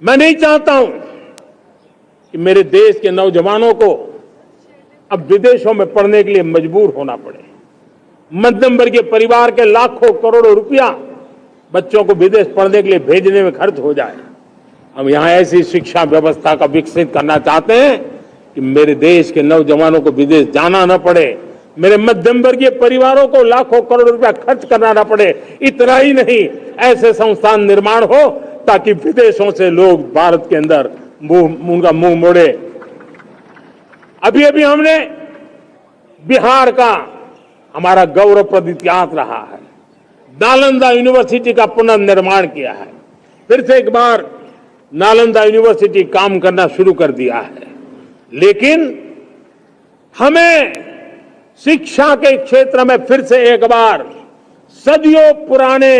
मैं नहीं चाहता हूं कि मेरे देश के नौजवानों को अब विदेशों में पढ़ने के लिए मजबूर होना पड़े। मध्यम वर्गीय परिवार के लाखों करोड़ों रुपया बच्चों को विदेश पढ़ने के लिए भेजने में खर्च हो जाए। हम यहां ऐसी शिक्षा व्यवस्था का विकसित करना चाहते हैं कि मेरे देश के नौजवानों को विदेश जाना न पड़े, मेरे मध्यम वर्गीय परिवारों को लाखों करोड़ रुपया खर्च करना न पड़े। इतना ही नहीं, ऐसे संस्थान निर्माण हो ताकि विदेशों से लोग भारत के अंदर उनका मुंह मोड़े। अभी अभी हमने बिहार का हमारा गौरवप्रद इतिहास रहा है, नालंदा यूनिवर्सिटी का पुनर्निर्माण किया है। फिर से एक बार नालंदा यूनिवर्सिटी काम करना शुरू कर दिया है। लेकिन हमें शिक्षा के क्षेत्र में फिर से एक बार सदियों पुराने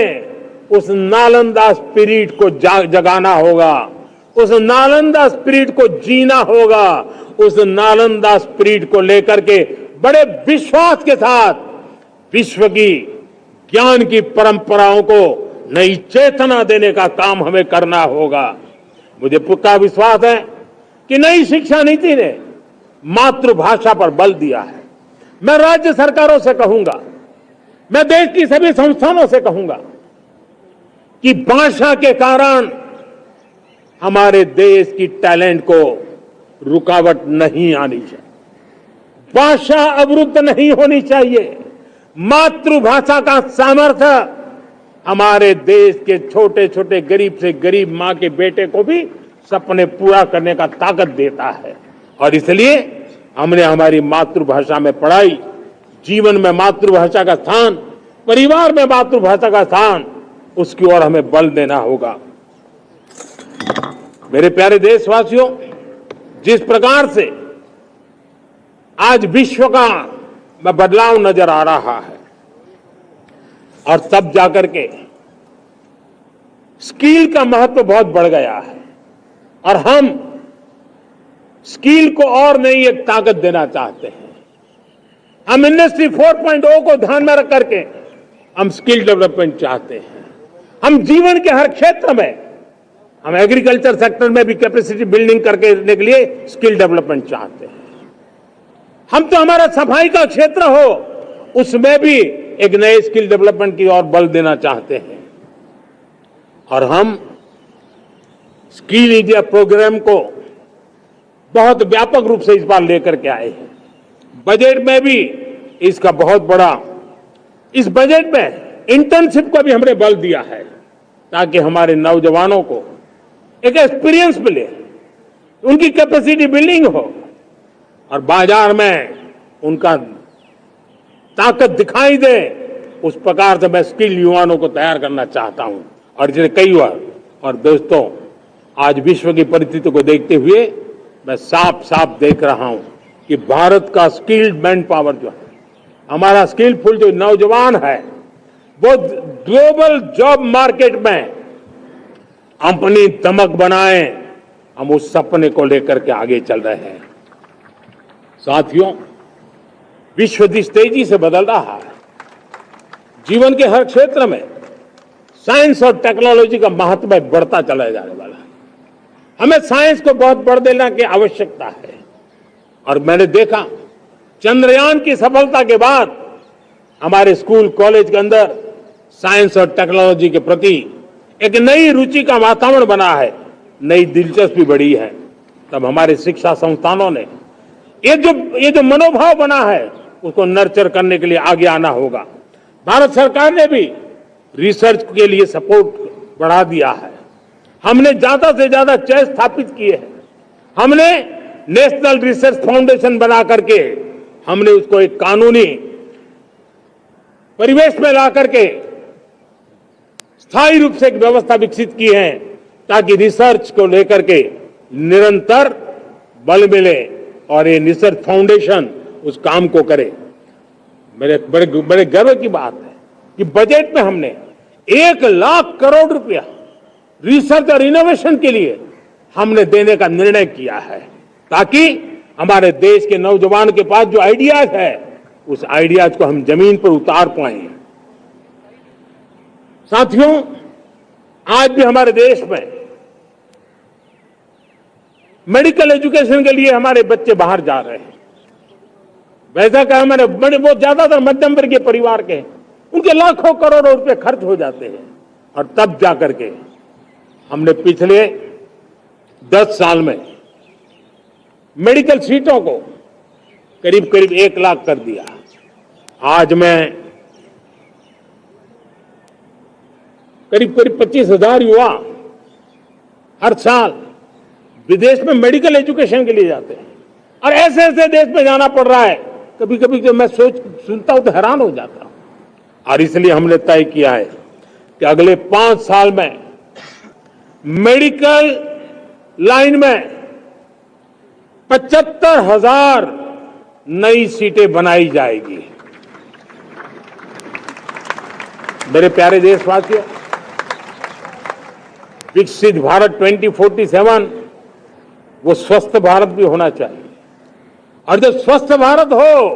उस नालंदा स्पिरिट को जगाना होगा, उस नालंदा स्पिरिट को जीना होगा, उस नालंदा स्पिरिट को लेकर के बड़े विश्वास के साथ विश्व की ज्ञान की परंपराओं को नई चेतना देने का काम हमें करना होगा। मुझे पक्का विश्वास है कि नई शिक्षा नीति ने मातृभाषा पर बल दिया है। मैं राज्य सरकारों से कहूंगा, मैं देश की सभी संस्थानों से कहूंगा कि भाषा के कारण हमारे देश की टैलेंट को रुकावट नहीं आनी चाहिए, भाषा अवरुद्ध नहीं होनी चाहिए। मातृभाषा का सामर्थ्य हमारे देश के छोटे छोटे गरीब से गरीब मां के बेटे को भी सपने पूरा करने का ताकत देता है। और इसलिए हमने हमारी मातृभाषा में पढ़ाई, जीवन में मातृभाषा का स्थान, परिवार में मातृभाषा का स्थान, उसकी ओर हमें बल देना होगा। मेरे प्यारे देशवासियों, जिस प्रकार से आज विश्व का बदलाव नजर आ रहा है और तब जाकर के स्किल का महत्व बहुत बढ़ गया है और हम स्किल को और नई एक ताकत देना चाहते हैं। हम इंडस्ट्री 4.0 को ध्यान में रख करके हम स्किल डेवलपमेंट चाहते हैं। हम जीवन के हर क्षेत्र में, हम एग्रीकल्चर सेक्टर में भी कैपेसिटी बिल्डिंग करके देने के लिए स्किल डेवलपमेंट चाहते हैं। हम तो हमारा सफाई का क्षेत्र हो, उसमें भी एक नए स्किल डेवलपमेंट की ओर बल देना चाहते हैं। और हम स्किल इंडिया प्रोग्राम को बहुत व्यापक रूप से इस बार लेकर के आए हैं। बजट में भी इसका बहुत बड़ा, इस बजट में इंटर्नशिप को भी हमने बल दिया है ताकि हमारे नौजवानों को एक एक्सपीरियंस मिले, उनकी कैपेसिटी बिल्डिंग हो और बाजार में उनका ताकत दिखाई दे। उस प्रकार से मैं स्किल युवाओं को तैयार करना चाहता हूं। और जिसे कई बार, और दोस्तों, आज विश्व की परिस्थिति को देखते हुए मैं साफ साफ देख रहा हूं कि भारत का स्किल्ड मैन पावर जो है, हमारा स्किलफुल जो नौजवान है, वो ग्लोबल जॉब मार्केट में अपनी दमक बनाए। हम उस सपने को लेकर के आगे चल रहे हैं। साथियों, विश्व जिस तेजी से बदल रहा है, जीवन के हर क्षेत्र में साइंस और टेक्नोलॉजी का महत्व बढ़ता चला जाने वाला है। हमें साइंस को बहुत बढ़ देने की आवश्यकता है। और मैंने देखा चंद्रयान की सफलता के बाद हमारे स्कूल कॉलेज के अंदर साइंस और टेक्नोलॉजी के प्रति एक नई रुचि का वातावरण बना है, नई दिलचस्पी बढ़ी है। तब हमारे शिक्षा संस्थानों ने ये जो मनोभाव बना है उसको नर्चर करने के लिए आगे आना होगा। भारत सरकार ने भी रिसर्च के लिए सपोर्ट बढ़ा दिया है। हमने ज्यादा से ज्यादा चेस स्थापित किए हैं। हमने नेशनल रिसर्च फाउंडेशन बना करके हमने उसको एक कानूनी परिवेश में ला करके स्थायी रूप से एक व्यवस्था विकसित की है ताकि रिसर्च को लेकर के निरंतर बल मिले और ये रिसर्च फाउंडेशन उस काम को करे। मेरे बड़े गर्व की बात है कि बजट में हमने 1 लाख करोड़ रुपया रिसर्च और इनोवेशन के लिए हमने देने का निर्णय किया है ताकि हमारे देश के नौजवान के पास जो आइडियाज है उस आइडियाज को हम जमीन पर उतार पाए। साथियों, आज भी हमारे देश में मेडिकल एजुकेशन के लिए हमारे बच्चे बाहर जा रहे हैं। वैसा का हमारे बड़े बहुत ज्यादातर मध्यम वर्गीय परिवार के उनके लाखों करोड़ों रुपए खर्च हो जाते हैं, और तब जाकर के हमने पिछले 10 साल में मेडिकल सीटों को करीब करीब 1 लाख कर दिया। आज मैं करीब करीब 25,000 युवा हर साल विदेश में मेडिकल एजुकेशन के लिए जाते हैं, और ऐसे ऐसे देश में जाना पड़ रहा है, कभी कभी जब मैं सुनता हूं तो हैरान हो जाता हूं। और इसलिए हमने तय किया है कि अगले 5 साल में मेडिकल लाइन में 75,000 नई सीटें बनाई जाएगी। मेरे प्यारे देशवासियों, विकसित भारत 2047 वो स्वस्थ भारत भी होना चाहिए, और जब स्वस्थ भारत हो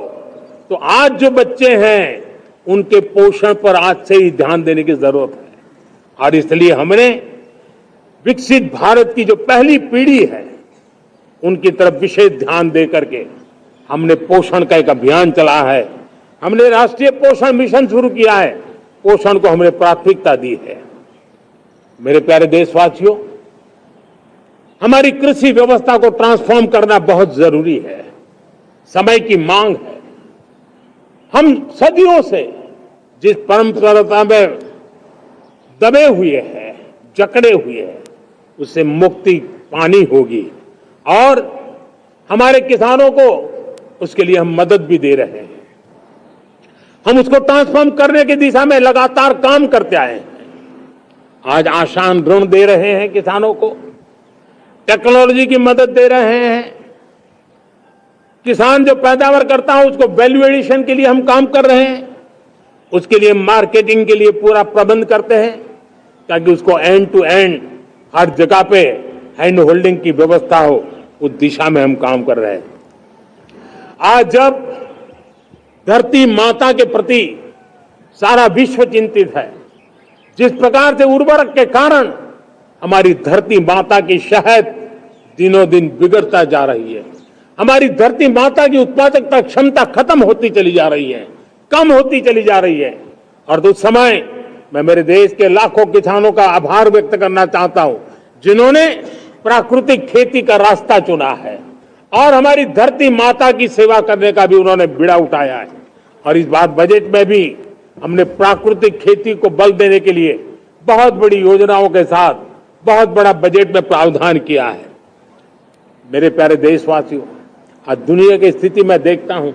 तो आज जो बच्चे हैं उनके पोषण पर आज से ही ध्यान देने की जरूरत है। और इसलिए हमने विकसित भारत की जो पहली पीढ़ी है उनकी तरफ विशेष ध्यान दे करके हमने पोषण का एक अभियान चला है। हमने राष्ट्रीय पोषण मिशन शुरू किया है, पोषण को हमने प्राथमिकता दी है। मेरे प्यारे देशवासियों, हमारी कृषि व्यवस्था को ट्रांसफॉर्म करना बहुत जरूरी है, समय की मांग है। हम सदियों से जिस परंपरा में दबे हुए हैं, जकड़े हुए हैं, उससे मुक्ति पानी होगी, और हमारे किसानों को उसके लिए हम मदद भी दे रहे हैं। हम उसको ट्रांसफॉर्म करने की दिशा में लगातार काम करते आए हैं। आज आसान ऋण दे रहे हैं किसानों को, टेक्नोलॉजी की मदद दे रहे हैं। किसान जो पैदावार करता है उसको वैल्यू एडिशन के लिए हम काम कर रहे हैं, उसके लिए मार्केटिंग के लिए पूरा प्रबंध करते हैं, ताकि उसको एंड टू एंड हर जगह पे हैंड होल्डिंग की व्यवस्था हो। उस दिशा में हम काम कर रहे हैं। आज जब धरती माता के प्रति सारा विश्व चिंतित है, जिस प्रकार से उर्वरक के कारण हमारी धरती माता की शहद दिनों दिन बिगड़ता जा रही है, हमारी धरती माता की उत्पादकता क्षमता खत्म होती चली जा रही है, कम होती चली जा रही है, और उस समय मैं मेरे देश के लाखों किसानों का आभार व्यक्त करना चाहता हूं, जिन्होंने प्राकृतिक खेती का रास्ता चुना है और हमारी धरती माता की सेवा करने का भी उन्होंने बीड़ा उठाया है। और इस बार बजट में भी हमने प्राकृतिक खेती को बल देने के लिए बहुत बड़ी योजनाओं के साथ बहुत बड़ा बजट में प्रावधान किया है। मेरे प्यारे देशवासियों, आज दुनिया की स्थिति में देखता हूं,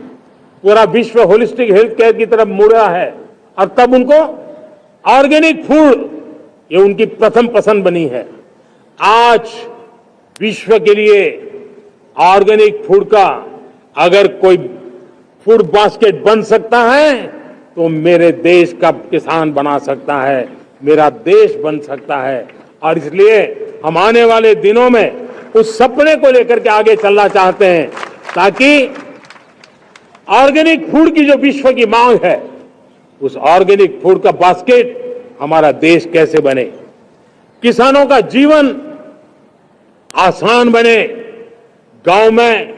पूरा विश्व होलिस्टिक हेल्थ केयर की तरफ मुड़ रहा है, और तब उनको ऑर्गेनिक फूड ये उनकी प्रथम पसंद बनी है। आज विश्व के लिए ऑर्गेनिक फूड का अगर कोई फूड बास्केट बन सकता है तो मेरे देश का किसान बना सकता है, मेरा देश बन सकता है। और इसलिए हम आने वाले दिनों में उस सपने को लेकर के आगे चलना चाहते हैं, ताकि ऑर्गेनिक फूड की जो विश्व की मांग है, उस ऑर्गेनिक फूड का बास्केट हमारा देश कैसे बने, किसानों का जीवन आसान बने, गांव में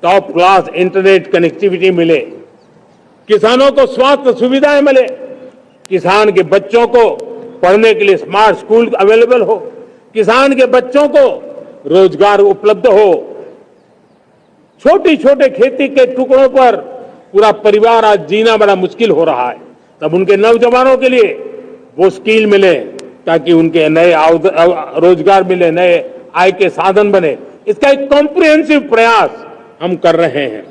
टॉप क्लास इंटरनेट कनेक्टिविटी मिले, किसानों को स्वास्थ्य सुविधाएं मिले, किसान के बच्चों को पढ़ने के लिए स्मार्ट स्कूल अवेलेबल हो, किसान के बच्चों को रोजगार उपलब्ध हो। छोटी छोटे खेती के टुकड़ों पर पूरा परिवार आज जीना बड़ा मुश्किल हो रहा है, तब उनके नौजवानों के लिए वो स्किल मिले, ताकि उनके नए रोजगार मिले, नए आय के साधन बने। इसका एक कॉम्प्रिहेंसिव प्रयास हम कर रहे हैं।